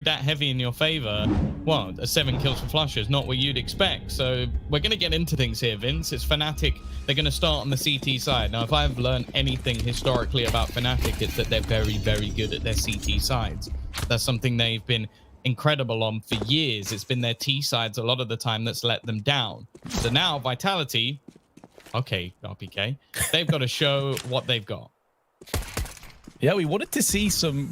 that heavy in your favor, well, a 7 kills for Flusher is not what you'd expect. So we're going to get into things here, Vince. It's Fnatic. They're going to start on the CT side. Now, if I've learned anything historically about Fnatic, it's that they're very, very good at their CT sides. That's something they've been incredible on for years. It's been their T sides a lot of the time that's let them down. So now Vitality, okay, RPK, they've got to show what they've got. Yeah, we wanted to see some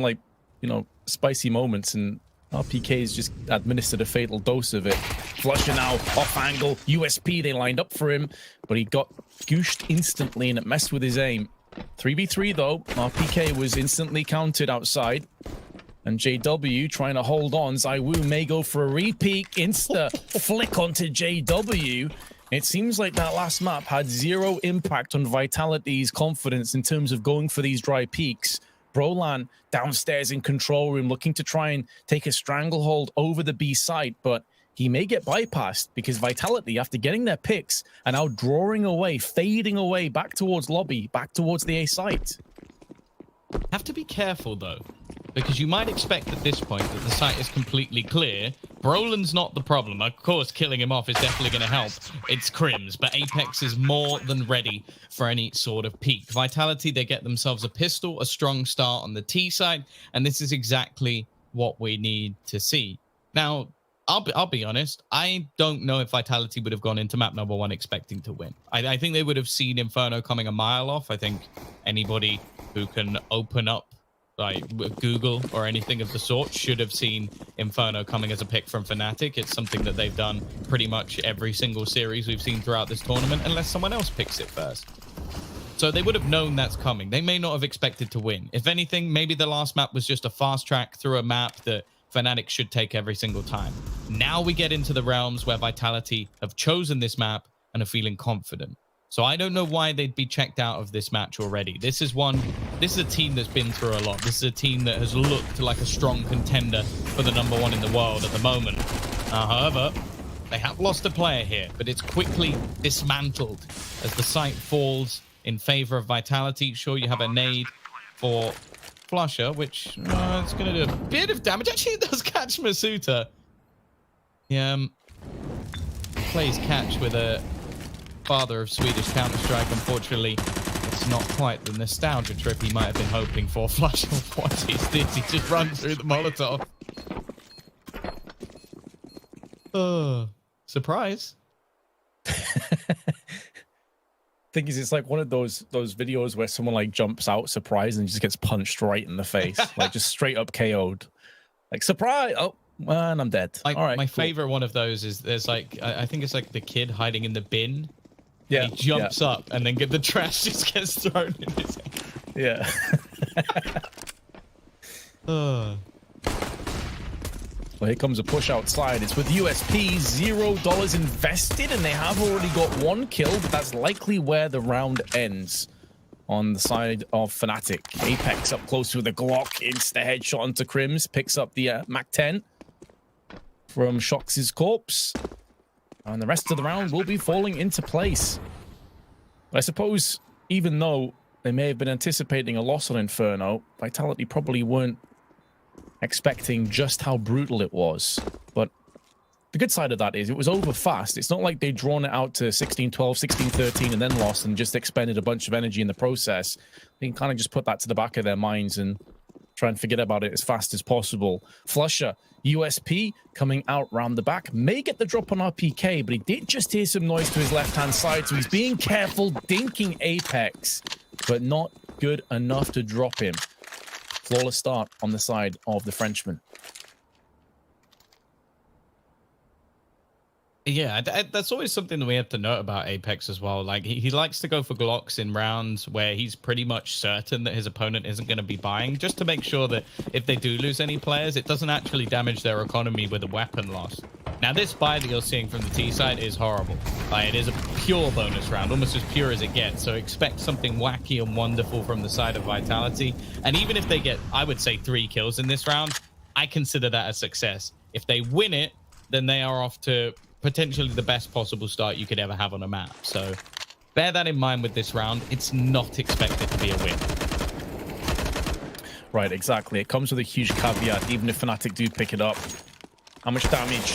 like, you know, spicy moments, and RPK's just administered a fatal dose of it. Flusher now off angle, USP, they lined up for him, but he got gooshed instantly and it messed with his aim. 3v3 though, RPK was instantly counted outside, and JW trying to hold on. ZywOo may go for a repeat, insta flick onto JW. It seems like that last map had zero impact on Vitality's confidence in terms of going for these dry peaks. Brolan downstairs in control room looking to try and take a stranglehold over the B site, but he may get bypassed because Vitality, after getting their picks, are now drawing away, fading away back towards lobby, back towards the A site. Have to be careful though, because you might expect at this point that the site is completely clear. Brolan's not the problem. Of course, killing him off is definitely going to help. It's Crims, but Apex is more than ready for any sort of peak. Vitality, they get themselves a pistol, a strong start on the T side, and this is exactly what we need to see. Now, I'll be honest, I don't know if Vitality would have gone into map number 1 expecting to win. I think they would have seen Inferno coming a mile off. I think anybody who can open up like Google or anything of the sort should have seen Inferno coming as a pick from Fnatic. It's something that they've done pretty much every single series we've seen throughout this tournament, unless someone else picks it first. So they would have known that's coming. They may not have expected to win. If anything, maybe the last map was just a fast track through a map that Fnatic should take every single time. Now we get into the realms where Vitality have chosen this map and are feeling confident. So I don't know why they'd be checked out of this match already. This is a team that's been through a lot. This is a team that has looked like a strong contender for the #1 in the world at the moment. However, they have lost a player here, but it's quickly dismantled as the site falls in favor of Vitality. Sure, you have a nade for Flusher, which it's going to do a bit of damage. Actually, it does catch Masuta. He plays catch with a father of Swedish Counter-Strike. Unfortunately, it's not quite the nostalgia trip he might have been hoping for. Flusher, what he did, he just runs through the Molotov. Surprise. Thing is, it's like one of those videos where someone like jumps out surprised and just gets punched right in the face, like just straight up KO'd. Like, surprise! Oh, and I'm dead. All right. My favorite one of those is there's like I think it's like the kid hiding in the bin. Yeah. He jumps up and then the trash just gets thrown in his head. Yeah. Well, here comes a push outside. It's with USP, $0 invested, and they have already got 1 kill, but that's likely where the round ends on the side of Fnatic. Apex up close with a Glock, insta headshot onto Crims, picks up the MAC-10 from Shox' corpse, and the rest of the round will be falling into place. But I suppose, even though they may have been anticipating a loss on Inferno, Vitality probably weren't expecting just how brutal it was. But the good side of that is it was over fast. It's not like they'd drawn it out to 16-12, 16-13 and then lost and just expended a bunch of energy in the process. They can kind of just put that to the back of their minds and try and forget about it as fast as possible. Flusher, USP coming out round the back, may get the drop on RPK, but he did just hear some noise to his left-hand side, so he's being careful, dinking Apex, but not good enough to drop him. Flawless start on the side of the Frenchman. Yeah, that's always something that we have to note about Apex as well. Like, he likes to go for Glocks in rounds where he's pretty much certain that his opponent isn't going to be buying, just to make sure that if they do lose any players, it doesn't actually damage their economy with a weapon loss. Now, this buy that you're seeing from the T side is horrible. Like, it is a pure bonus round, almost as pure as it gets. So expect something wacky and wonderful from the side of Vitality. And even if they get, I would say, 3 kills in this round, I consider that a success. If they win it, then they are off to potentially the best possible start you could ever have on a map. So bear that in mind with this round. It's not expected to be a win. Right, exactly. It comes with a huge caveat, even if Fnatic do pick it up. How much damage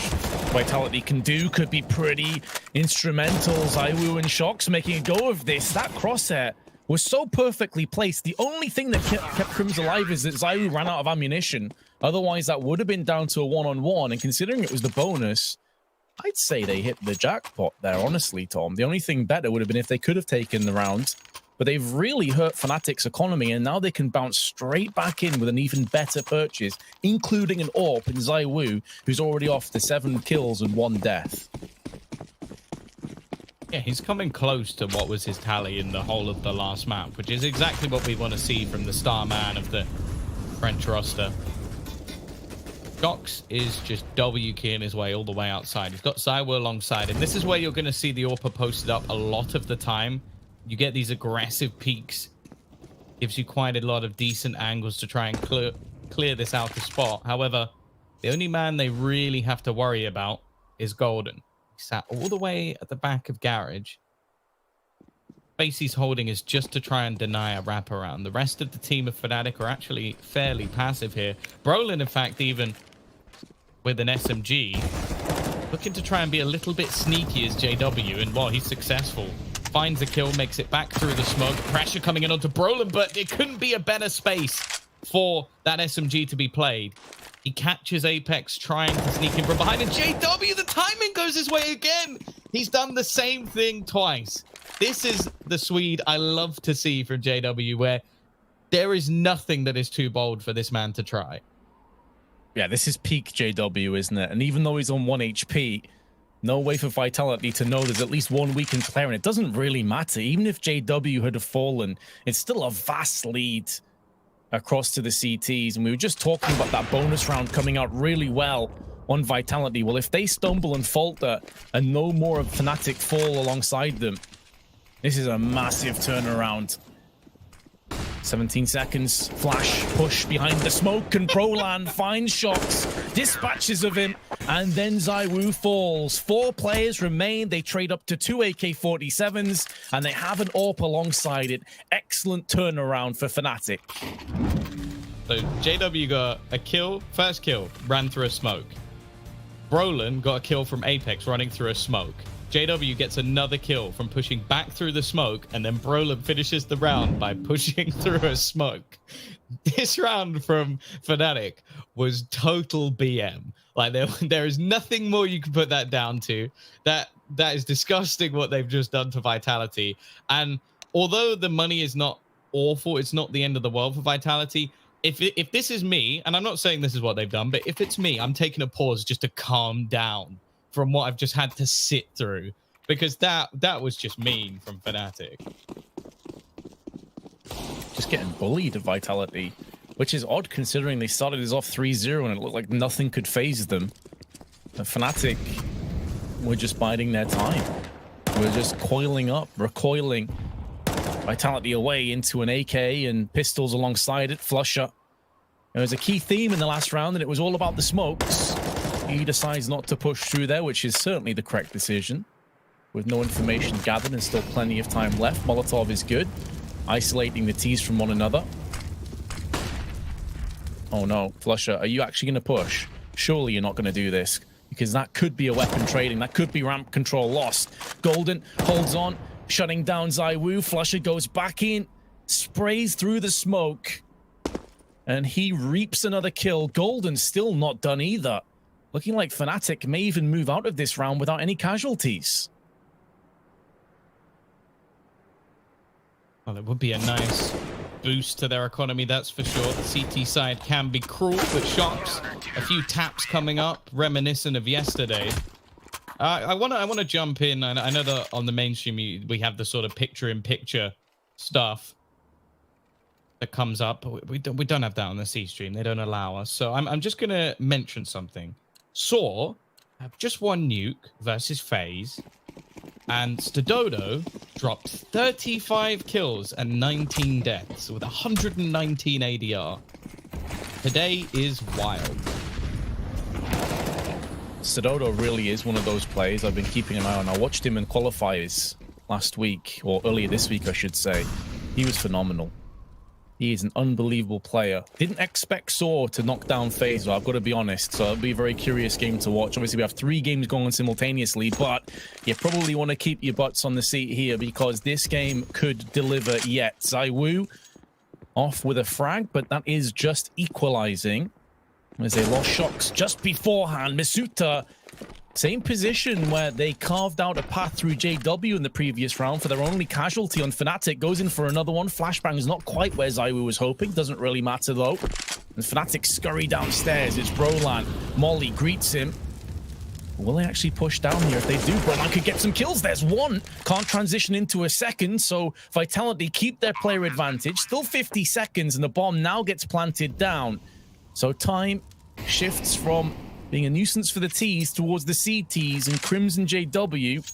Vitality can do could be pretty instrumental. ZywOo and Shox making a go of this. That crosshair was so perfectly placed. The only thing that kept Crims alive is that ZywOo ran out of ammunition. Otherwise, that would have been down to a one-on-one. And considering it was the bonus, I'd say they hit the jackpot there, honestly, Tom. The only thing better would have been if they could have taken the round. But they've really hurt Fnatic's economy, and now they can bounce straight back in with an even better purchase, including an AWP in ZywOo, who's already off to 7 kills and 1 death. Yeah, he's coming close to what was his tally in the whole of the last map, which is exactly what we want to see from the star man of the French roster. Shox is just W keying his way all the way outside. He's got ZywOo alongside him. This is where you're going to see the AWP posted up a lot of the time. You get these aggressive peaks. Gives you quite a lot of decent angles to try and clear this outer spot. However, the only man they really have to worry about is Golden. He sat all the way at the back of Garage. Space he's holding is just to try and deny a wraparound. The rest of the team of Fnatic are actually fairly passive here. Brolin, in fact, even with an SMG, looking to try and be a little bit sneaky as JW, and while he's successful, finds a kill, makes it back through the smoke. Pressure coming in onto Brolin, but it couldn't be a better space for that SMG to be played. He catches Apex trying to sneak in from behind, and JW, the timing goes his way again. He's done the same thing twice. This is the Swede I love to see from JW, where there is nothing that is too bold for this man to try. Yeah, this is peak JW, isn't it? And even though he's on 1 HP, no way for Vitality to know there's at least one weakened player, and it doesn't really matter. Even if JW had fallen, it's still a vast lead across to the CTs. And we were just talking about that bonus round coming out really well on Vitality. Well, if they stumble and falter and no more of Fnatic fall alongside them, this is a massive turnaround. 17 seconds, flash, push behind the smoke, and Prolan finds Shox, dispatches of him, and then ZywOo falls. 4 players remain. They trade up to 2 AK-47s, and they have an AWP alongside it. Excellent turnaround for Fnatic. So JW got a kill, first kill, ran through a smoke. Brolin got a kill from Apex running through a smoke. JW gets another kill from pushing back through the smoke, and then Brolin finishes the round by pushing through a smoke. This round from Fnatic was total BM. Like, there is nothing more you can put that down to. That is disgusting what they've just done to Vitality. And although the money is not awful, it's not the end of the world for Vitality. If this is me, and I'm not saying this is what they've done, but if it's me, I'm taking a pause just to calm down from what I've just had to sit through, because that was just mean from Fnatic. Just getting bullied at Vitality, which is odd considering they started us off 3-0 and it looked like nothing could phase them. But Fnatic were just biding their time. We're just coiling up, recoiling. Vitality away into an AK and pistols alongside it. Flusher. There was a key theme in the last round, and it was all about the smokes. He decides not to push through there, which is certainly the correct decision. With no information gathered and still plenty of time left, Molotov is good. Isolating the T's from one another. Oh no, Flusher, are you actually going to push? Surely you're not going to do this, because that could be a weapon trading. That could be ramp control lost. Golden holds on, shutting down ZywOo. Flusher goes back in, sprays through the smoke, and he reaps another kill. Golden's still not done either. Looking like Fnatic may even move out of this round without any casualties. Well, it would be a nice boost to their economy, that's for sure. The CT side can be cruel, but Shox, a few taps coming up, reminiscent of yesterday. I want to jump in. I know that on the mainstream we have the sort of picture-in-picture stuff that comes up. We don't have that on the C stream. They don't allow us. So I'm just going to mention something. Saw have just won Nuke versus FaZe, and Stododo dropped 35 kills and 19 deaths with 119 ADR. Today is wild. Stododo really is one of those players I've been keeping an eye on. I watched him in qualifiers last week, or earlier this week, I should say. He was phenomenal. He is an unbelievable player. Didn't expect Saw to knock down FaZe, I've got to be honest. So it'll be a very curious game to watch. Obviously, we have 3 games going on simultaneously, but you probably want to keep your butts on the seat here because this game could deliver yet. ZywOo off with a frag, but that is just equalizing as they lost shocks just beforehand. Misuta, same position where they carved out a path through JW in the previous round for their only casualty on Fnatic. Goes in for another one. Flashbang is not quite where ZywOo was hoping. Doesn't really matter though. And Fnatic scurry downstairs. It's Brolan. Molly greets him. Will they actually push down here? If they do, Brolan could get some kills. There's one. Can't transition into a second. So Vitality keep their player advantage. Still 50 seconds and the bomb now gets planted down. So time shifts from being a nuisance for the T's towards the CTs, and Crimson JW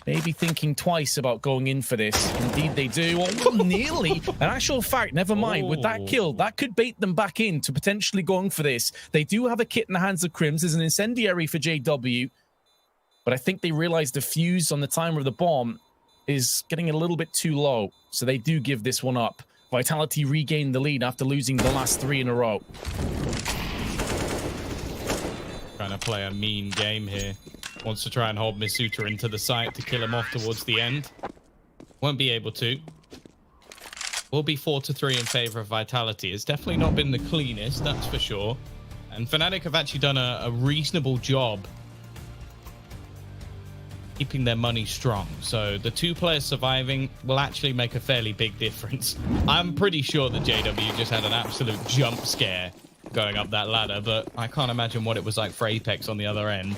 maybe thinking twice about going in for this. Indeed they do. Oh, nearly. An actual fact, never mind. With that kill, that could bait them back in to potentially going for this. They do have a kit in the hands of Crims. There's an incendiary for JW, but I think they realize the fuse on the timer of the bomb is getting a little bit too low, so they do give this one up. Vitality regained the lead after losing the last 3 in a row. Trying to play a mean game here. Wants to try and hold Misuta into the site to kill him off towards the end. Won't be able to. Will be 4-3 in favor of Vitality. It's definitely not been the cleanest, that's for sure. And Fnatic have actually done a reasonable job keeping their money strong. So the 2 players surviving will actually make a fairly big difference. I'm pretty sure that JW just had an absolute jump scare going up that ladder, but I can't imagine what it was like for Apex on the other end.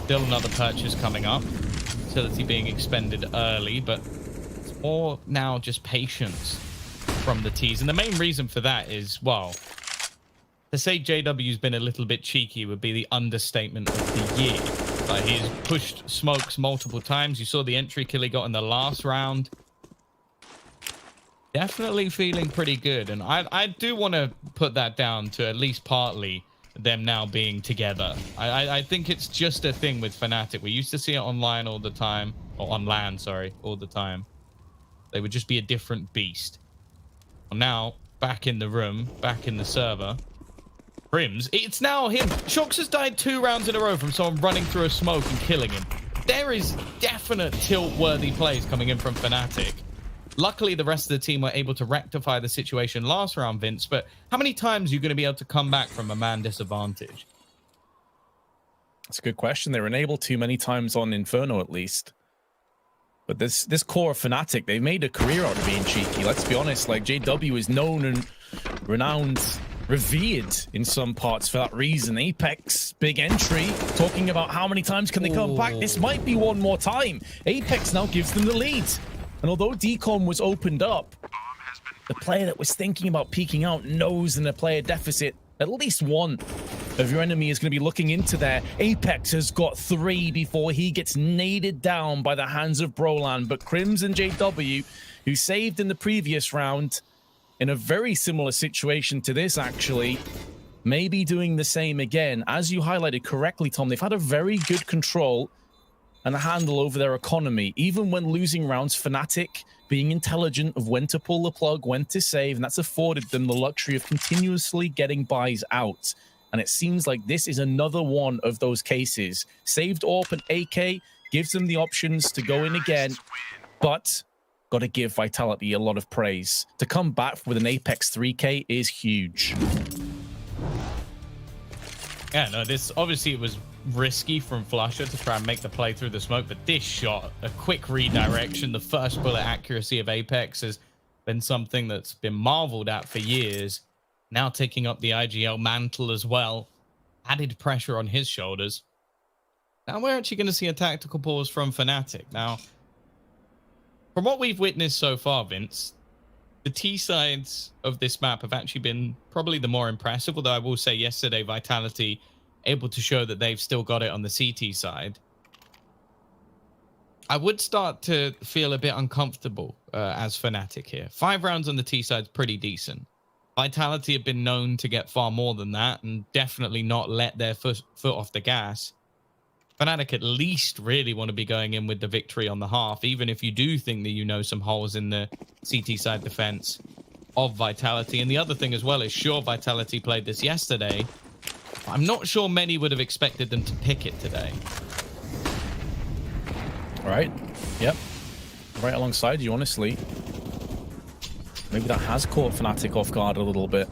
Still another purchase coming up. Facility being expended early, but it's more now just patience from the T's. And the main reason for that is, well, to say JW's been a little bit cheeky would be the understatement of the year. Like, he's pushed smokes multiple times. You saw the entry kill he got in the last round. Definitely feeling pretty good. And I do want to put that down to at least partly them now being together. I think it's just a thing with Fnatic. We used to see it online all the time. Or on LAN, sorry, all the time. They would just be a different beast. Well, now, back in the room, back in the server. Crims, it's now him. Shox has died 2 rounds in a row from someone running through a smoke and killing him. There is definite tilt-worthy plays coming in from Fnatic. Luckily, the rest of the team were able to rectify the situation last round, Vince, but how many times are you going to be able to come back from a man disadvantage? That's a good question. They were unable to many times on Inferno, at least. But this core of Fnatic, they've made a career out of being cheeky. Let's be honest, like, JW is known and renowned, revered in some parts for that reason. Apex, big entry, talking about how many times can they come back. This might be one more time. Apex now gives them the lead. And although decom was opened up, the player that was thinking about peeking out knows in a player deficit, at least one of your enemy is going to be looking into there. Apex has got 3 before he gets naded down by the hands of Brolan. But Crims and JW, who saved in the previous round, in a very similar situation to this, actually, may be doing the same again. As you highlighted correctly, Tom, they've had a very good control and a handle over their economy. Even when losing rounds, Fnatic being intelligent of when to pull the plug, when to save, and that's afforded them the luxury of continuously getting buys out. And it seems like this is another one of those cases. Saved AWP and AK gives them the options to go in again, but got to give Vitality a lot of praise. To come back with an Apex 3K is huge. Yeah, no, this obviously it was risky from Flusher to try and make the play through the smoke, but this shot, a quick redirection, the first bullet accuracy of Apex has been something that's been marveled at for years. Now taking up the IGL mantle as well. Added pressure on his shoulders. Now we're actually going to see a tactical pause from Fnatic. Now, from what we've witnessed so far, Vince, the T sides of this map have actually been probably the more impressive, although I will say yesterday Vitality able to show that they've still got it on the CT side. I would start to feel a bit uncomfortable as Fnatic here. 5 rounds on the T side's pretty decent. Vitality have been known to get far more than that and definitely not let their foot off the gas. Fnatic at least really want to be going in with the victory on the half, even if you do think that you know some holes in the CT side defense of Vitality. And the other thing as well is, sure, Vitality played this yesterday. I'm not sure many would have expected them to pick it today. All right. Yep. Right alongside you, honestly. Maybe that has caught Fnatic off guard a little bit.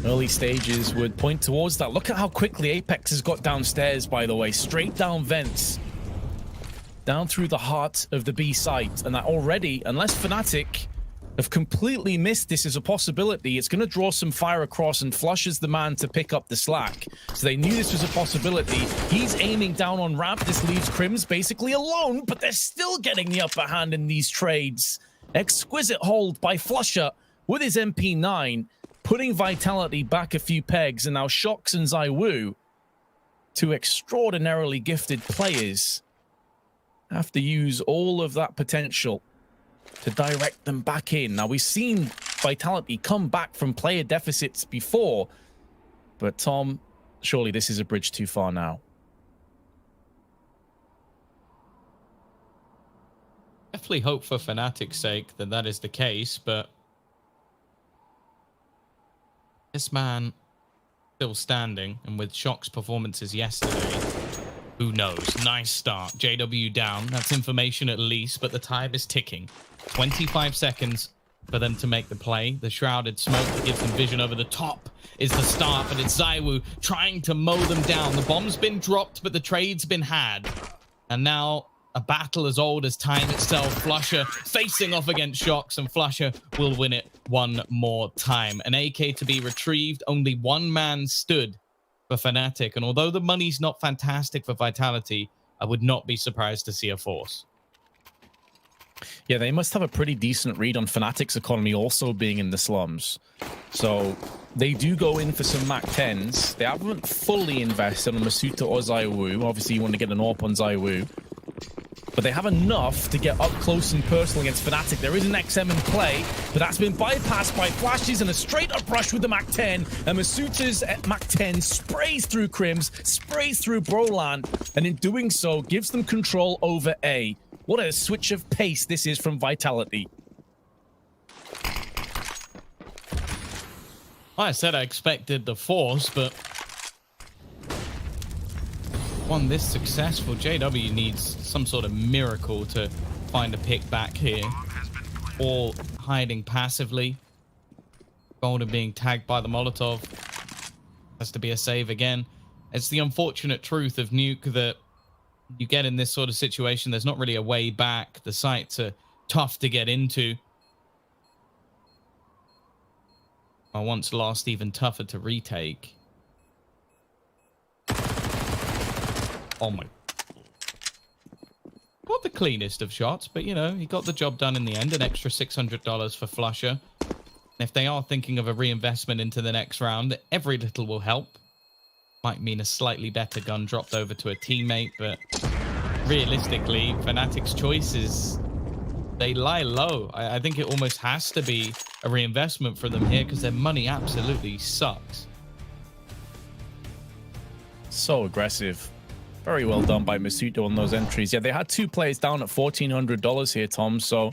Early stages would point towards that. Look at how quickly Apex has got downstairs, by the way. Straight down vents. Down through the heart of the B site. And that already, unless Fnatic have completely missed this as a possibility, it's going to draw some fire across, and Flush is the man to pick up the slack. So they knew this was a possibility. He's aiming down on ramp. This leaves Crims basically alone, but they're still getting the upper hand in these trades. Exquisite hold by Flusher with his MP9, putting Vitality back a few pegs, and now Shox and ZywOo, two extraordinarily gifted players, have to use all of that potential to direct them back in. Now, we've seen Vitality come back from player deficits before, but Tom, surely this is a bridge too far now. Definitely hope for Fnatic's sake that that is the case, but this man still standing, and with Shock's performances yesterday, who knows? Nice start. JW down. That's information at least, but the time is ticking. 25 seconds for them to make the play. The shrouded smoke that gives them vision over the top is the start, but it's ZywOo trying to mow them down. The bomb's been dropped, but the trade's been had. And now a battle as old as time itself. Flusher facing off against Shox, and Flusher will win it one more time. An AK to be retrieved. Only one man stood for Fnatic, and although the money's not fantastic for Vitality, I would not be surprised to see a force. Yeah, they must have a pretty decent read on Fnatic's economy also being in the slums. So they do go in for some MAC-10s. They haven't fully invested on Masuta or ZywOo. Obviously, you want to get an AWP on ZywOo. But they have enough to get up close and personal against Fnatic. There is an XM in play, but that's been bypassed by flashes and a straight-up rush with the MAC-10. And Masuta's MAC-10 sprays through Crims, sprays through Brolan, and in doing so, gives them control over A. What a switch of pace this is from Vitality. Well, I said I expected the force, but one this successful, JW needs some sort of miracle to find a pick back here. All hiding passively. Golden being tagged by the Molotov. Has to be a save again. It's the unfortunate truth of Nuke that you get in this sort of situation. There's not really a way back. The sites are tough to get into. Or once lost, even tougher to retake. Oh my. Not the cleanest of shots, but you know, he got the job done in the end. An extra $600 for Flusher. If they are thinking of a reinvestment into the next round, every little will help. Might mean a slightly better gun dropped over to a teammate, but realistically, Fnatic's choices, they lie low. I think it almost has to be a reinvestment for them here because their money absolutely sucks. So aggressive. Very well done by Masuto on those entries. Yeah, they had two players down at $1,400 here, Tom, so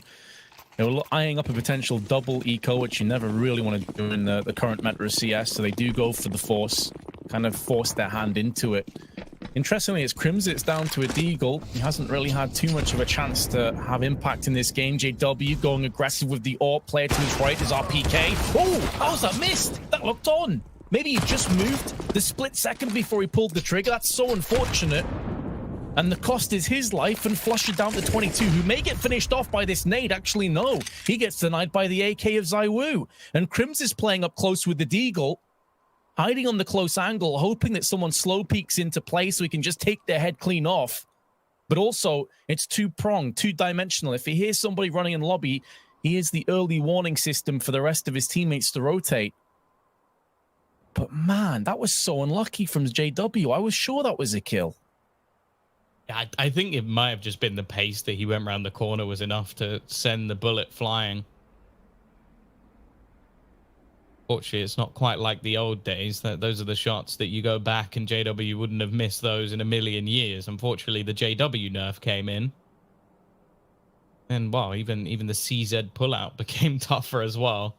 they were eyeing up a potential double eco, which you never really want to do in the current meta of CS, so they do go for the force, kind of force their hand into it. Interestingly, it's Crims, it's down to a Deagle. He hasn't really had too much of a chance to have impact in this game. JW going aggressive with the AWP. Player to his right is RPK. Oh, how's that missed? That looked on. Maybe he just moved the split second before he pulled the trigger. That's so unfortunate. And the cost is his life, and Flusher down to 22, who may get finished off by this nade. Actually, no. He gets denied by the AK of ZywOo. And Crims is playing up close with the Deagle, hiding on the close angle, hoping that someone slow peeks into play so he can just take their head clean off. But also, it's two-pronged, two-dimensional. If he hears somebody running in the lobby, he is the early warning system for the rest of his teammates to rotate. But man, that was so unlucky from JW. I was sure that was a kill. Yeah, I think it might have just been the pace that he went around the corner was enough to send the bullet flying. Fortunately, it's not quite like the old days. Those are the shots that you go back and JW wouldn't have missed those in a million years. Unfortunately, the JW nerf came in. And, well, even the CZ pullout became tougher as well.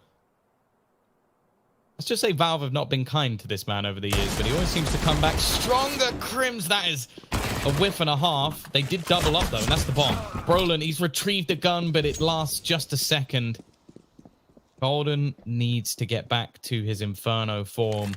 Let's just say Valve have not been kind to this man over the years, but he always seems to come back stronger. Crims, that is a whiff and a half. They did double up, though, and that's the bomb. Brolin, he's retrieved the gun, but it lasts just a second. Golden needs to get back to his Inferno form.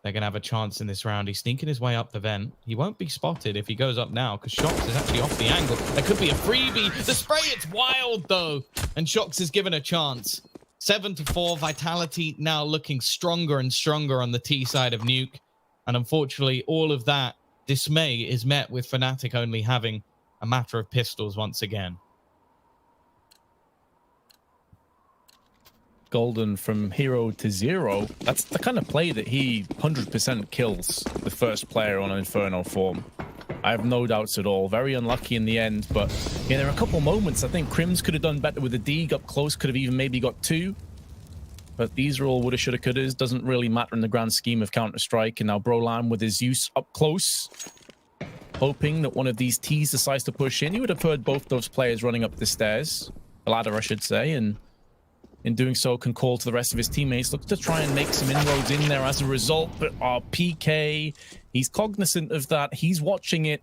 They're going to have a chance in this round. He's sneaking his way up the vent. He won't be spotted if he goes up now, because Shox is actually off the angle. There could be a freebie. The spray, it's wild, though. And Shox is given a chance. 7-4. Vitality now looking stronger and stronger on the T side of Nuke. And unfortunately, all of that dismay is met with Fnatic only having a matter of pistols once again. Golden from hero to zero. That's the kind of play that he 100% kills the first player on an Inferno form. I have no doubts at all. Very unlucky in the end, but yeah, there are a couple moments. I think Crims could have done better with the D, got close, could have even maybe got 2. But these are all woulda, shoulda, couldas. Doesn't really matter in the grand scheme of Counter-Strike. And now Brolan with his use up close, hoping that one of these T's decides to push in. You would have heard both those players running up the stairs, the ladder, I should say, and in doing so, can call to the rest of his teammates, look to try and make some inroads in there as a result. But PK, he's cognizant of that. He's watching it.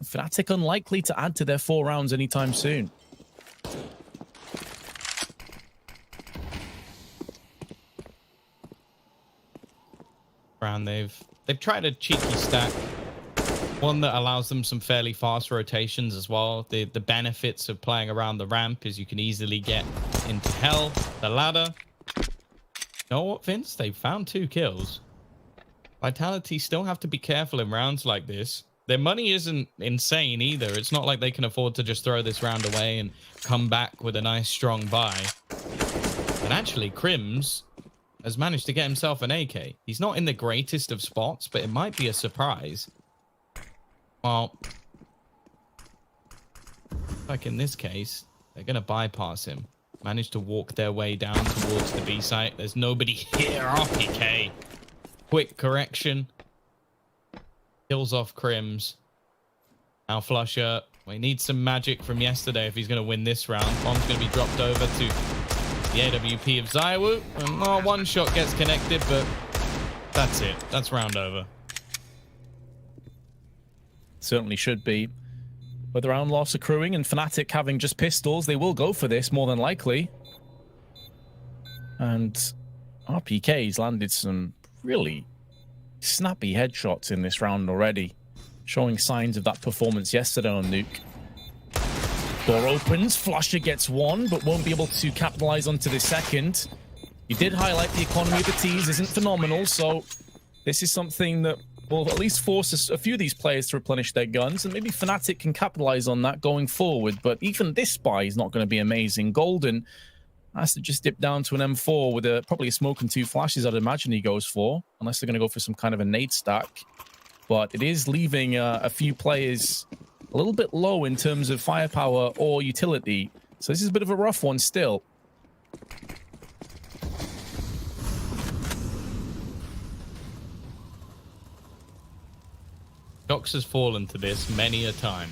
Fnatic unlikely to add to their 4 rounds anytime soon. Round they've tried a cheeky stack. One that allows them some fairly fast rotations as well. The benefits of playing around the ramp is you can easily get into hell, the ladder. You know what, Vince? They found 2 kills. Vitality still have to be careful in rounds like this. Their money isn't insane either. It's not like they can afford to just throw this round away and come back with a nice strong buy. And actually, Crims has managed to get himself an AK. He's not in the greatest of spots, but it might be a surprise. Well, like in this case, they're going to bypass him. Manage to walk their way down towards the B site. There's nobody here. RPK. Quick correction. Kills off Crims. Now Flusher. We need some magic from yesterday if he's going to win this round. Bomb's going to be dropped over to the AWP of Zywoo. And one shot gets connected, but that's it. That's round over. Certainly should be. With the round loss accruing and Fnatic having just pistols, they will go for this more than likely. And RPK's landed some really snappy headshots in this round already, showing signs of that performance yesterday on Nuke. Door opens, Flusher gets 1, but won't be able to capitalize onto the second. You did highlight the economy of the T's isn't phenomenal, so this is something that will at least force a few of these players to replenish their guns, and maybe Fnatic can capitalize on that going forward. But even this buy is not going to be amazing. Golden has to just dip down to an M4 with probably a smoke and 2 flashes, I'd imagine he goes for, unless they're going to go for some kind of a nade stack. But it is leaving a few players a little bit low in terms of firepower or utility. So this is a bit of a rough one still. Shox has fallen to this many a time.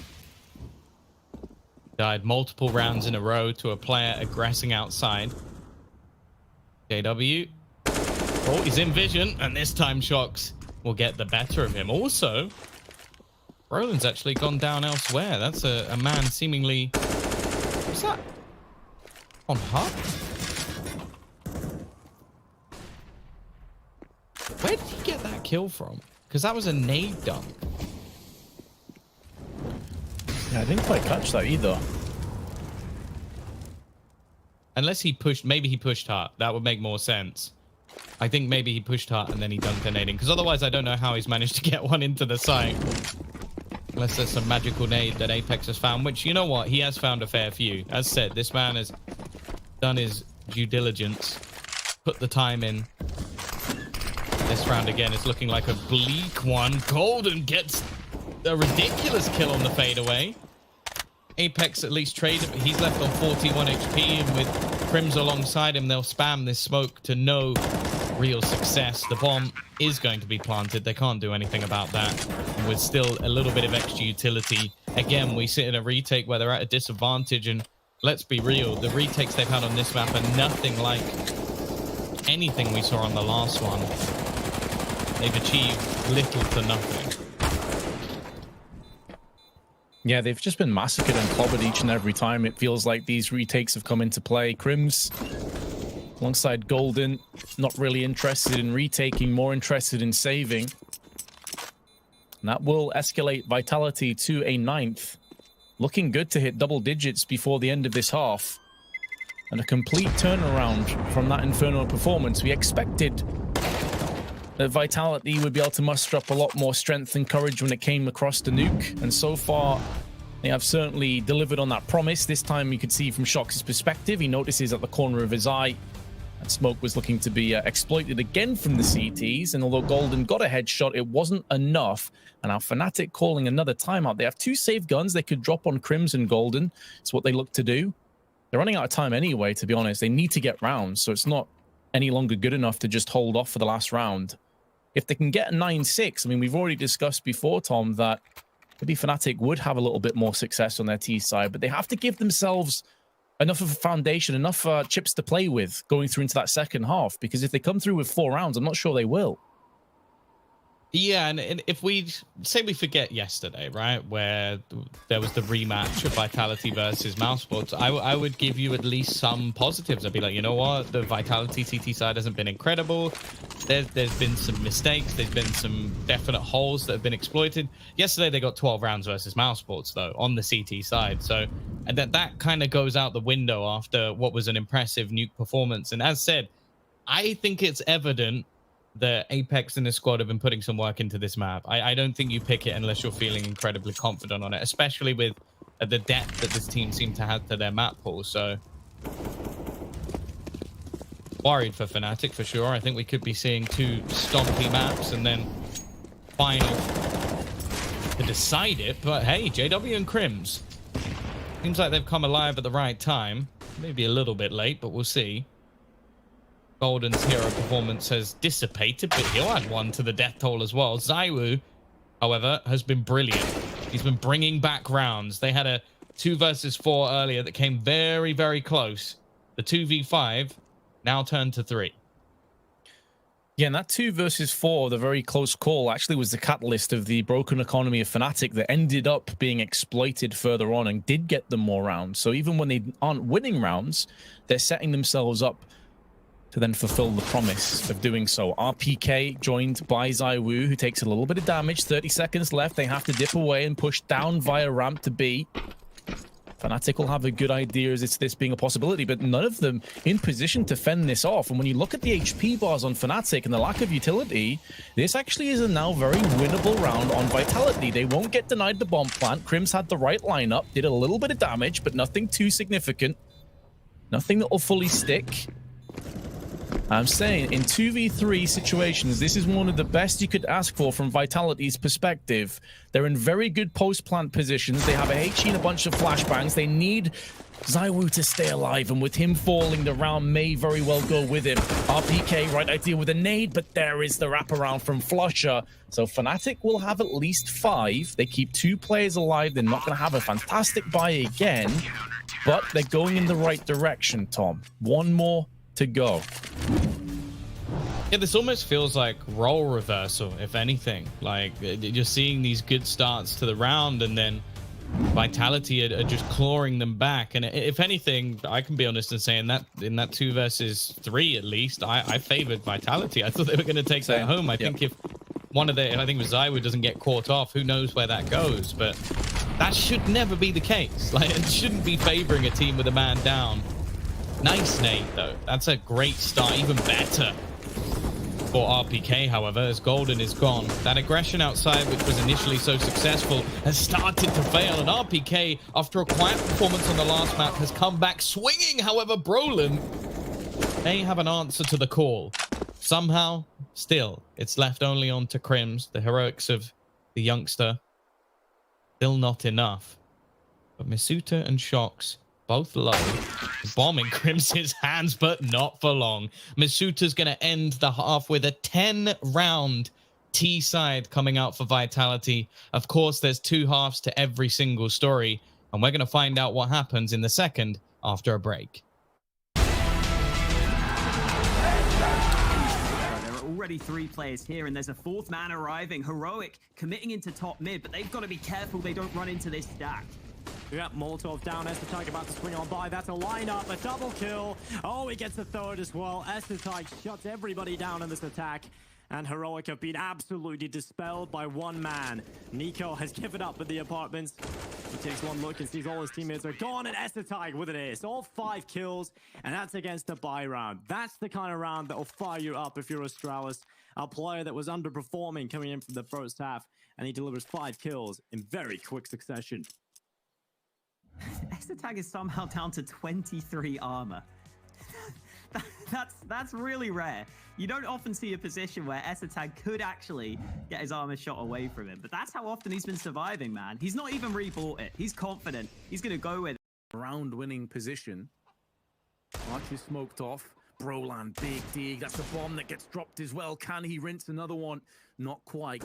Died multiple rounds in a row to a player aggressing outside. JW. Oh, he's in vision, and this time Shox will get the better of him. Also, Roland's actually gone down elsewhere. That's a man seemingly... What's that? On hut? Where did he get that kill from? Because that was a nade dunk. Yeah, I didn't quite catch that either. Unless he pushed, maybe he pushed hard. That would make more sense. I think maybe he pushed hard and then he dunked a nade in. Because otherwise I don't know how he's managed to get one into the site. Unless there's some magical nade that Apex has found. Which, you know what? He has found a fair few. As said, this man has done his due diligence. Put the time in. This round again is looking like a bleak one. Golden gets a ridiculous kill on the fadeaway. Apex at least traded. He's left on 41 HP, and with Crims alongside him, they'll spam this smoke to no real success. The bomb is going to be planted. They can't do anything about that. And with still a little bit of extra utility, again, we sit in a retake where they're at a disadvantage. And let's be real, the retakes they've had on this map are nothing like anything we saw on the last one. They've achieved little to nothing. Yeah, they've just been massacred and clobbered each and every time. It feels like these retakes have come into play. Crims, alongside Golden, not really interested in retaking, more interested in saving. And that will escalate Vitality to a 9th. Looking good to hit double digits before the end of this half. And a complete turnaround from that Inferno performance. We expected that Vitality would be able to muster up a lot more strength and courage when it came across the Nuke. And so far, they have certainly delivered on that promise. This time you could see from Shox' perspective, he notices at the corner of his eye that smoke was looking to be exploited again from the CTs. And although Golden got a headshot, it wasn't enough. And now Fnatic calling another timeout. They have 2 safe guns they could drop on Crims and Golden. It's what they look to do. They're running out of time anyway, to be honest. They need to get rounds, so it's not any longer good enough to just hold off for the last round. If they can get a 9-6, I mean, we've already discussed before, Tom, that maybe Fnatic would have a little bit more success on their T side, but they have to give themselves enough of a foundation, enough chips to play with going through into that second half, because if they come through with 4 rounds, I'm not sure they will. Yeah, and if we say we forget yesterday, right, where there was the rematch of Vitality versus Mousesports, I would give you at least some positives. I'd be like, you know what, the Vitality CT side hasn't been incredible. There's been some mistakes. There's been some definite holes that have been exploited. Yesterday they got 12 rounds versus Mousesports though on the CT side, so and that kind of goes out the window after what was an impressive Nuke performance. And as said, I think it's evident that Apex and his squad have been putting some work into this map. I don't think you pick it unless you're feeling incredibly confident on it, especially with the depth that this team seemed to have to their map pool. So worried for Fnatic for sure. I think we could be seeing 2 stompy maps and then final to decide it. But hey, JW and Crims, seems like they've come alive at the right time. Maybe a little bit late, but we'll see. Golden's hero performance has dissipated, but he'll add 1 to the death toll as well. ZywOo, however, has been brilliant. He's been bringing back rounds. They had a 2 versus 4 earlier that came very, very close. The 2v5 now turned to 3. Yeah, and that 2 versus 4, the very close call, actually was the catalyst of the broken economy of Fnatic that ended up being exploited further on and did get them more rounds. So even when they aren't winning rounds, they're setting themselves up to then fulfill the promise of doing so. RPK joined by ZywOo, who takes a little bit of damage. 30 seconds left. They have to dip away and push down via ramp to B. Fnatic will have a good idea as it's this being a possibility, but none of them in position to fend this off. And when you look at the HP bars on Fnatic and the lack of utility, this actually is a now very winnable round on Vitality. They won't get denied the bomb plant. Crims had the right lineup, did a little bit of damage, but nothing too significant. Nothing that will fully stick. I'm saying in 2v3 situations, this is one of the best you could ask for from Vitality's perspective. They're in very good post-plant positions. They have a HE and a bunch of flashbangs. They need ZywOo to stay alive, and with him falling, the round may very well go with him. RPK, right idea with a nade, but there is the wraparound from Flusher. So Fnatic will have at least 5. They keep 2 players alive. They're not going to have a fantastic buy again, but they're going in the right direction, Tom. 1 more to go. Yeah, this almost feels like role reversal, if anything. Like, you're seeing these good starts to the round, and then Vitality are just clawing them back. And if anything, I can be honest in saying that in that 2 versus 3, at least, I favored Vitality. I thought they were going to take that home. I think if one of the, I think it was ZywOo, doesn't get caught off, who knows where that goes. But that should never be the case. Like, it shouldn't be favoring a team with a man down. Nice nade, though. That's a great start. Even better for RPK, however, as Golden is gone. That aggression outside, which was initially so successful, has started to fail. And RPK, after a quiet performance on the last map, has come back swinging. However, Brolin may have an answer to the call. Somehow, still, it's left only on to Crims. The heroics of the youngster, still not enough. But Misuta and Shox both low. Bomb in Crimson's hands, but not for long. Masuta's going to end the half with a 10-round T side coming out for Vitality. Of course, there's 2 halves to every single story, and we're going to find out what happens in the second after a break. Already 3 players here, and there's a 4th man arriving. Heroic committing into top mid, but they've got to be careful they don't run into this stack. Yeah, Molotov down. SkullNerd about to swing on by. That's a lineup, a double kill. Oh, he gets the 3rd as well. SkullNerd shuts everybody down in this attack. And Heroic have been absolutely dispelled by 1 man. Nico has given up with the apartments. He takes 1 look and sees all his teammates are gone, and SkullNerd with an ace. All 5 kills, and that's against a buy round. That's the kind of round that will fire you up if you're Astralis, a player that was underperforming coming in from the first half, and he delivers 5 kills in very quick succession. SkullNerd is somehow down to 23 armor. That's really rare. You don't often see a position where SkullNerd could actually get his armor shot away from him, but that's how often he's been surviving, man. He's not even rebought it. He's confident. He's going to go with it. Round-winning position. Archer smoked off. Brolan, big dig. That's a bomb that gets dropped as well. Can he rinse another one? Not quite.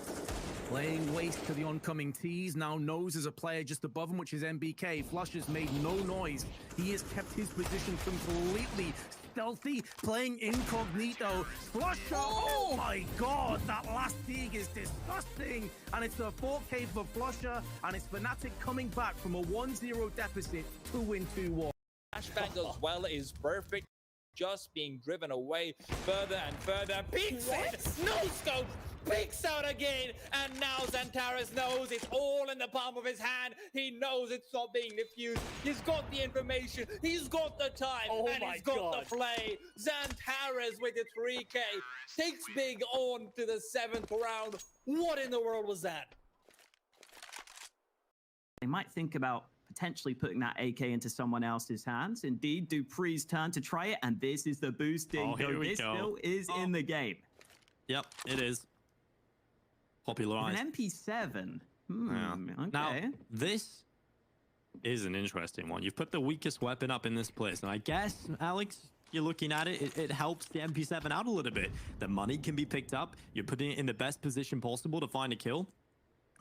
Playing waste to the oncoming T's. Now knows as a player just above him, which is MBK. Flush has made no noise. He has kept his position completely stealthy, playing incognito. Flusher, oh my god, that last dig is disgusting. And it's a 4K for Flusher, and it's Fnatic coming back from a 1-0 deficit to win 2-1. Flashbang as well is perfect. Just being driven away further and further. Peeks it! No scope! Peeks out again! And now Xantares knows it's all in the palm of his hand. He knows it's not being diffused. He's got the information. He's got the time. And he's got the play. Xantares with the 3K. Takes big on to the 7th round. What in the world was that? They might think about potentially putting that AK into someone else's hands. Indeed, Dupree's turn to try it, and this is the boosting. This still is in the game. Yep, it is. Popularized. An MP7. Yeah. Okay. Now, this is an interesting one. You've put the weakest weapon up in this place, and I guess, Alex, you're looking at it, it helps the MP7 out a little bit. The money can be picked up. You're putting it in the best position possible to find a kill.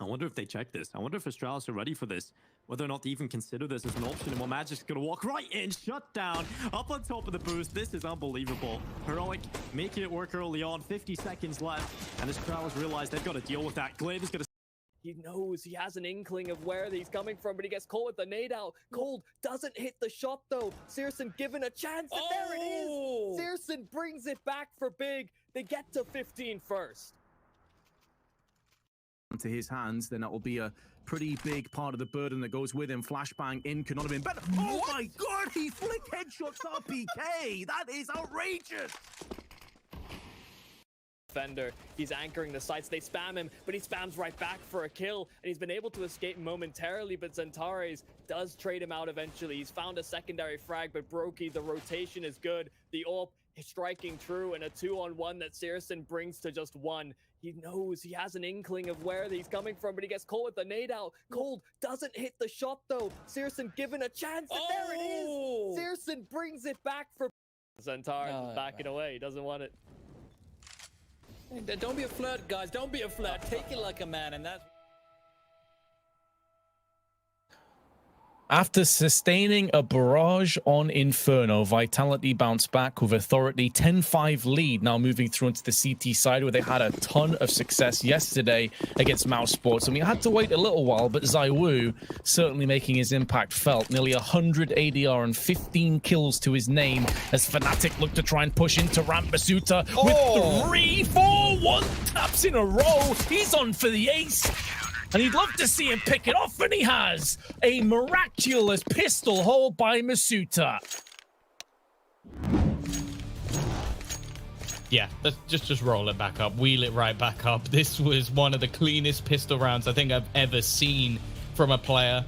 I wonder if they check this. I wonder if Astralis are ready for this. Whether or not they even consider this as an option. And Magic's going to walk right in, shut down, up on top of the boost. This is unbelievable. Heroic making it work early on. 50 seconds left. And Astralis realize they've got to deal with that. Glaive is going to... He knows, he has an inkling of where he's coming from, but he gets caught with the nade out. Cold doesn't hit the shot though. Searson given a chance, and there it is! Searson brings it back for big. They get to 15 first. To his hands, then that will be a pretty big part of the burden that goes with him. Flashbang in could not have been better. Oh my god, he flick headshots RPK! That is outrageous! Defender, he's anchoring the sights. They spam him, but he spams right back for a kill, and he's been able to escape momentarily, but Xantares does trade him out eventually. He's found a secondary frag, but Brokey, the rotation is good. The AWP is striking true, and a 2-on-1 that Searson brings to just 1. He knows, he has an inkling of where he's coming from, but he gets caught with the nade out. Cold doesn't hit the shot though. Searson given a chance, and there it is! Searson brings it back for... Xantares is backing away, he doesn't want it. Hey, don't be a flirt, guys. Don't be a flirt. Take it like a man, and that's... After sustaining a barrage on Inferno, Vitality bounced back with authority 10-5 lead, now moving through into the CT side where they had a ton of success yesterday against Mouse Sports. And we had to wait a little while, but Zaiwu certainly making his impact felt. Nearly 100 ADR and 15 kills to his name as Fnatic looked to try and push into Ramp Basuta with 3, 4, 1 taps in a row. He's on for the ace. And you'd love to see him pick it off, and he has a miraculous pistol hole by Masuta. Yeah, let's just roll it back up, wheel it right back up. This was one of the cleanest pistol rounds I think I've ever seen from a player.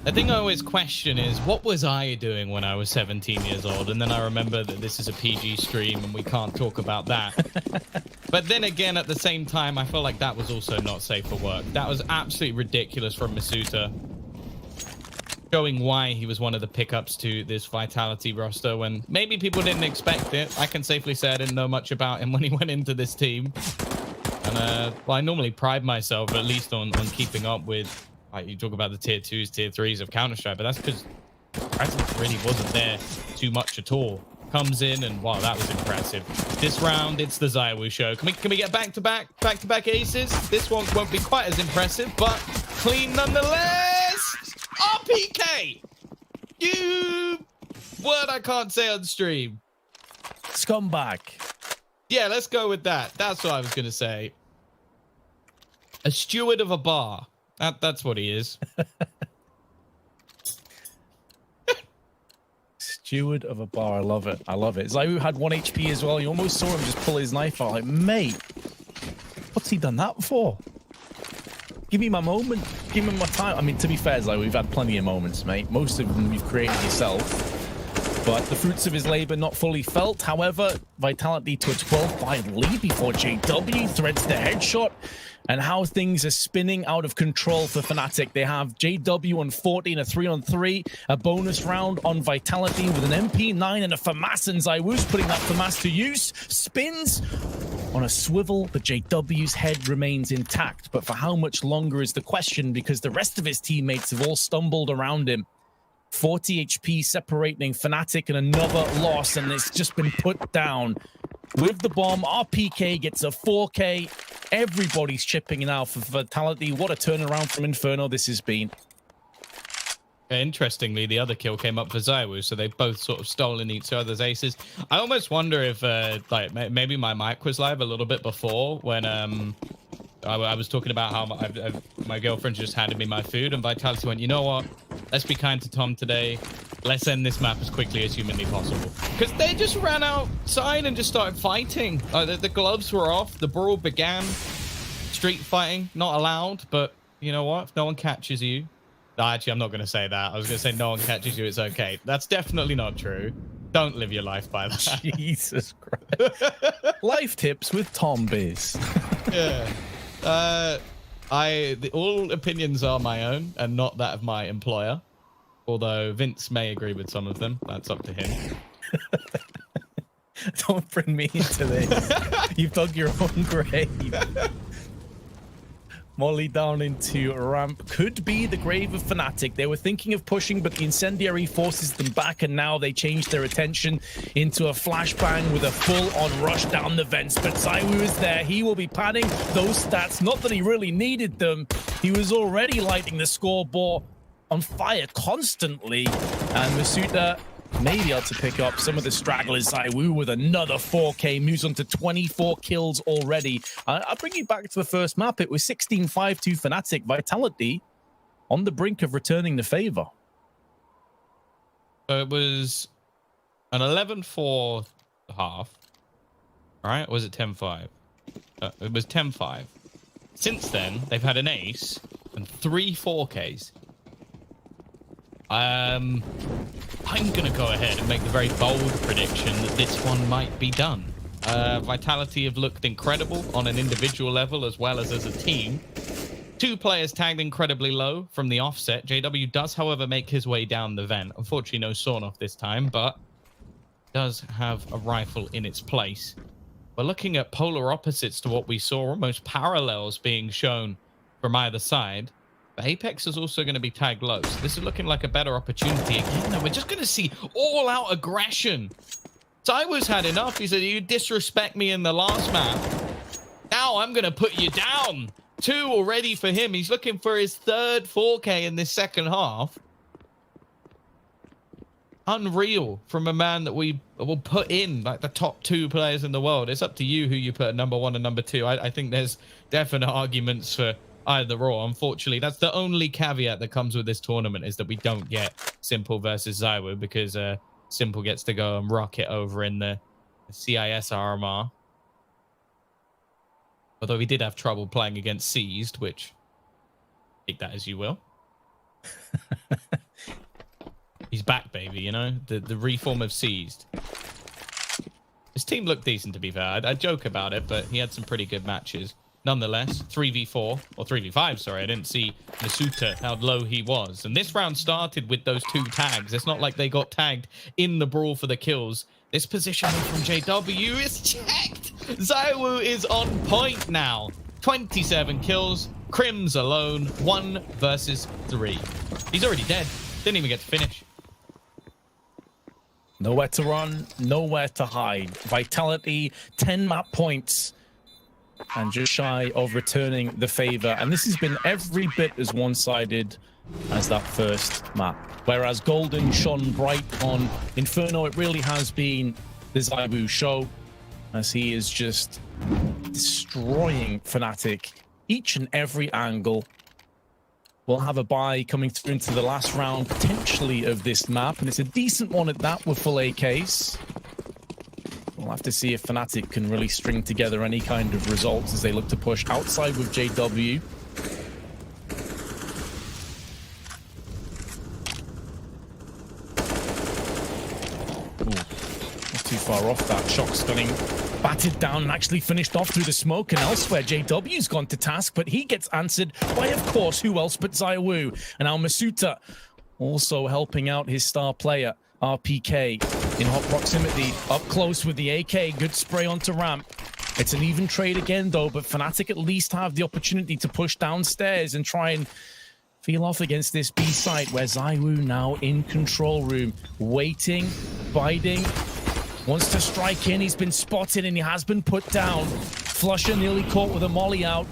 The thing I always question is, what was I doing when I was 17 years old? And then I remember that this is a PG stream and we can't talk about that. But then again, at the same time, I feel like that was also not safe for work. That was absolutely ridiculous from Masuta. showing why he was one of the pickups to this Vitality roster when maybe people didn't expect it. I can safely say I didn't know much about him when he went into this team. And well, I normally pride myself at least on keeping up with, like, you talk about the tier 2s, tier 3s of Counter-Strike, but that's because presence really wasn't there too much at all. Comes in and wow, that was impressive. This round, it's the ZywOo show. Can we get back-to-back aces? This one won't be quite as impressive, but clean nonetheless. RPK! You word I can't say on stream. Scumbag. Yeah, let's go with that. That's what I was gonna say. A steward of a bar. That's what he is. Steward of a bar. I love it. I love it. ZywOo had 1 HP as well. You almost saw him just pull his knife out. Like, mate, what's he done that for? Give me my moment. Give me my time. I mean, to be fair, ZywOo, we've had plenty of moments, mate. Most of them you've created yourself. But the fruits of his labor not fully felt. However, Vitality to a 12-5 lead before JW threads the headshot. And how things are spinning out of control for Fnatic. They have JW on 40 and a 3-on-3. A bonus round on Vitality with an MP9 and a FAMAS. And ZywOo's putting that FAMAS to use. Spins on a swivel, but JW's head remains intact. But for how much longer is the question, because the rest of his teammates have all stumbled around him. 40 HP separating Fnatic and another loss, and it's just been put down. With the bomb, RPK gets a 4K. Everybody's chipping in now for Vitality. What a turnaround from Inferno this has been. Interestingly, the other kill came up for ZywOo, so they've both sort of stolen each other's aces. I almost wonder if, like, maybe my mic was live a little bit before when I was talking about how my girlfriend just handed me my food, and Vitality went, you know what? Let's be kind to Tom today. Let's end this map as quickly as humanly possible. Because they just ran outside and just started fighting. The gloves were off. The brawl began. Street fighting, not allowed. But you know what? If no one catches you... Actually, I'm not going to say that. I was going to say no one catches you, it's okay. That's definitely not true. Don't live your life by that. Jesus Christ. Life tips with Tom Biz. Yeah. All opinions are my own and not that of my employer. Although Vince may agree with some of them. That's up to him. Don't bring me into this. You've dug your own grave. Molly down into ramp. Could be the grave of Fnatic. They were thinking of pushing, but the incendiary forces them back, and now they changed their attention into a flashbang with a full-on rush down the vents. But ZywOo is there. He will be padding those stats. Not that he really needed them. He was already lighting the scoreboard on fire constantly. And Masuda may be able to pick up some of the stragglers. ZywOo with another 4K, moves on to 24 kills already. I'll bring you back to the first map. It was 16-5 to Fnatic. Vitality on the brink of returning the favor. So it was an 11-4 half. All right, or was it 10-5? It was 10-5. Since then, they've had an ace and 3 4Ks. I'm going to go ahead and make the very bold prediction that this one might be done. Vitality have looked incredible on an individual level as well as a team. 2 players tagged incredibly low from the offset. JW does, however, make his way down the vent. Unfortunately, no sawn off this time, but does have a rifle in its place. We're looking at polar opposites to what we saw, almost parallels being shown from either side. But Apex is also going to be tagged low, so this is looking like a better opportunity. Again, no, we're just going to see all-out aggression. ZywOo's had enough. He said, you disrespect me in the last map. Now I'm going to put you down. 2 already for him. He's looking for his 3rd 4K in this second half. Unreal from a man that we will put in like the top 2 players in the world. It's up to you who you put at number 1 and number 2. I think there's definite arguments for either or. Unfortunately, that's the only caveat that comes with this tournament, is that we don't get Simple versus ZywOo, because Simple gets to go and rock it over in the CIS RMR. Although we did have trouble playing against Seized, which, take that as you will. He's back, baby, you know? The reform of Seized. His team looked decent, to be fair. I joke about it, but he had some pretty good matches. nonetheless, 3v4, or 3v5, sorry, I didn't see Masuta, how low he was. And this round started with those 2 tags. It's not like they got tagged in the brawl for the kills. This positioning from JW is checked. ZywOo is on point now. 27 kills, Crims alone, 1 versus 3. He's already dead. Didn't even get to finish. Nowhere to run, nowhere to hide. Vitality, 10 map points. And just shy of returning the favor. And this has been every bit as one-sided as that first map. Whereas Golden shone bright on Inferno, it really has been the ZywOo show, as he is just destroying Fnatic each and every angle. We'll have a bye coming through into the last round, potentially, of this map, and it's a decent one at that with full AKs. We'll have to see if Fnatic can really string together any kind of results as they look to push outside with JW. Ooh, not too far off that. Shock stunning. Batted down and actually finished off through the smoke, and elsewhere JW's gone to task, but he gets answered by, of course, who else but ZywOo. And now Masuta also helping out his star player, RPK, in hot proximity, up close with the AK. Good spray onto ramp. It's an even trade again, though, but Fnatic at least have the opportunity to push downstairs and try and feel off against this B site, where ZywOo now in control room, waiting, biding. Wants to strike in. He's been spotted and he has been put down. Flusher nearly caught with a molly out.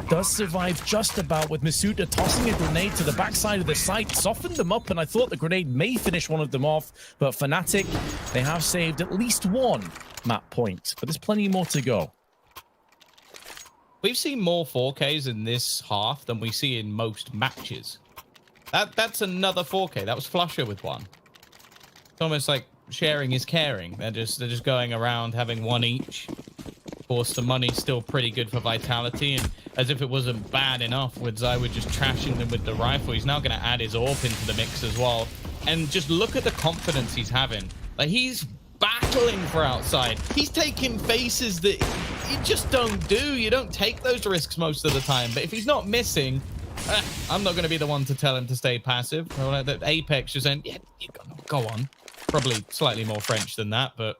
Does survive just about, with Masuta tossing a grenade to the backside of the site. Softened them up, and I thought the grenade may finish one of them off. But Fnatic, they have saved at least 1 map point. But there's plenty more to go. We've seen more 4Ks in this half than we see in most matches. That's another 4K. That was Flusher with one. It's almost like sharing is caring. They're just going around having 1 each. Of course, the money's still pretty good for Vitality, and as if it wasn't bad enough with ZywOo just trashing them with the rifle, he's now going to add his AWP into the mix as well. And just look at the confidence he's having. Like, he's battling for outside. He's taking faces that you just don't do. You don't take those risks most of the time. But if he's not missing, I'm not going to be the one to tell him to stay passive. Apex just saying, yeah, go on. Probably slightly more French than that, but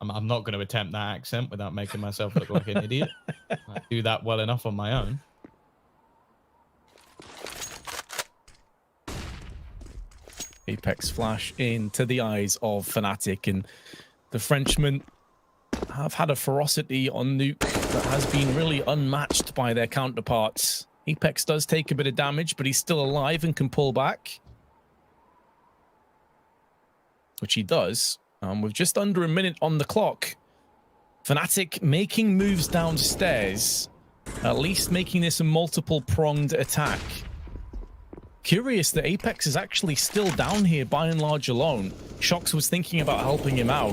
I'm not going to attempt that accent without making myself look like an idiot. I do that well enough on my own. Apex flash into the eyes of Fnatic, and the Frenchmen have had a ferocity on Nuke that has been really unmatched by their counterparts. Apex does take a bit of damage, but he's still alive and can pull back, which he does. With just under a minute on the clock, Fnatic making moves downstairs, at least making this a multiple-pronged attack. Curious that Apex is actually still down here by and large alone. Shox was thinking about helping him out,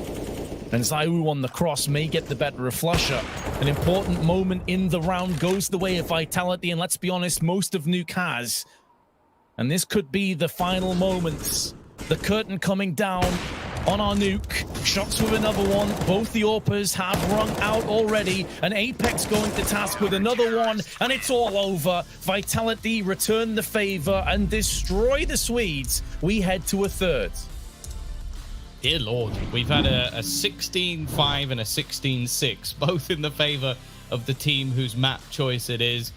and ZywOo on the cross may get the better of Flusher. An important moment in the round goes the way of Vitality, and let's be honest, most of Nuke has. And this could be the final moments. The curtain coming down on our Nuke. Shox with another one. Both the AWPers have rung out already. And Apex going to task with another one. And it's all over. Vitality return the favor and destroy the Swedes. We head to a third. Dear Lord, we've had a 16-5 and a 16-6, both in the favor of the team whose map choice it is.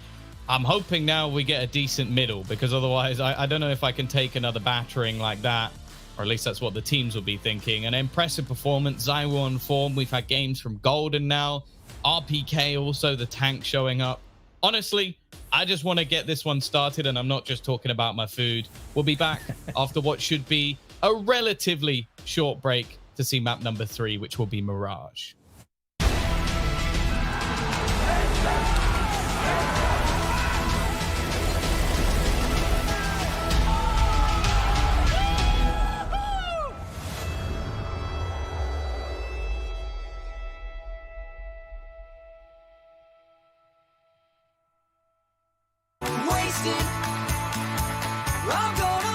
I'm hoping now we get a decent middle, because otherwise I don't know if I can take another battering like that. Or at least that's what the teams will be thinking. An impressive performance. ZywOo on form. We've had games from Golden now. RPK also, the tank showing up. Honestly, I just want to get this one started, and I'm not just talking about my food. We'll be back after what should be a relatively short break to see map number 3, which will be Mirage. I'm gonna